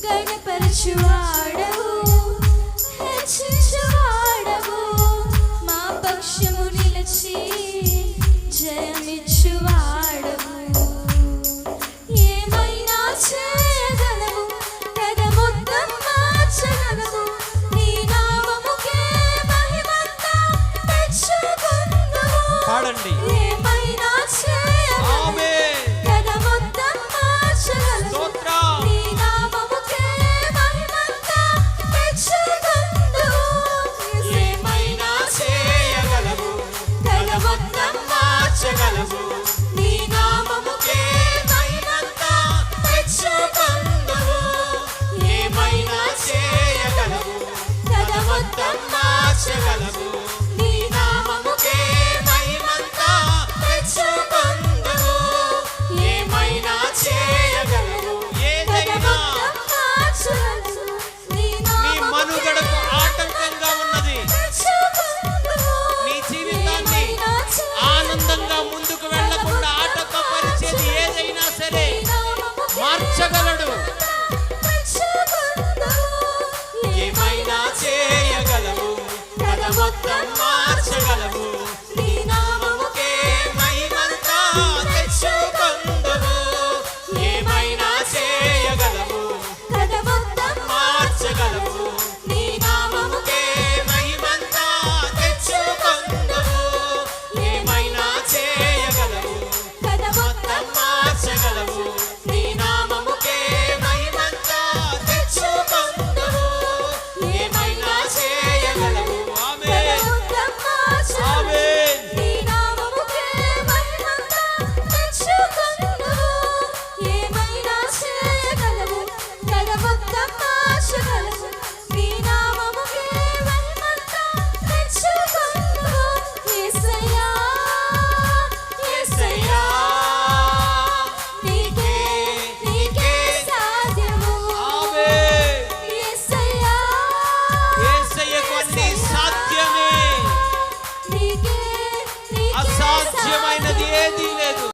గణపరచువాడవు, హెచ్చించువాడవు, మా పక్షము నిలిచి జయమిచ్చువాడవు. ఏమైనా చేయగలవు, కథ మొత్తం మార్చగలవు, నీ నామముకే మహిమంతా తెచ్చుకుందుము. పాడండి. ఏమైనా చేయగలవు, కథ మొత్తం మార్చగలవు, నీ నామముకే మహిమంతా తెచ్చుకుందుము. ఏమైనా చేయగలవు, కథ మొత్తం మార్చగలవు, నీ నామముకే మహిమంతా తెచ్చుకుందుము. ఏమైనా చేయగలవు, కథ మొత్తం మార్చగలవు, నీ నామముకే మహిమంతా తెచ్చుకుందుము. ఏమైనా చేయగలవు, ఏదైనా నీ మనుగడకు ఆటంకంగా ఉన్నది, నీ జీవితాన్ని ఆనందంగా ముందుకు వెళ్ళకుండా ఆటంకపరిచేది ఏదైనా సరే మార్చగలడు. ఏమైనా చేయగలవు, కథ మొత్తం మార్చగలవు, నీ నామముకే మహిమంతా తెచ్చుకుందుము. ఏమైనా చేయగలవు, కథ మొత్తం మార్చగలవు, నీ నామముకే మహిమంతా తెచ్చుకుందుము. ఏమైనా చేయగలవు, కథ మొత్తం మార్చగలవు, నీ నామముకే మహిమంతా తెచ్చుకుందుము. ఏమైనా చేయగలవు. ఆమేన్. ఆమేన్. నీ నామముకే మహిమంతా తెచ్చుకుందుము. ఏమైనా చేయగలవు, కథ మొత్తం మార్చగలవు, నీ నామముకే మహిమంతా తెచ్చుకుందుము. యేసయ్యా, యేసయ్యా, నీకే సాధ్యము. ఆమేన్. యేసయ్యా, యేసయ్యకు అన్నీ సాధ్యమే, నీకే అసాధ్యమైనది ఏదీ లేదు.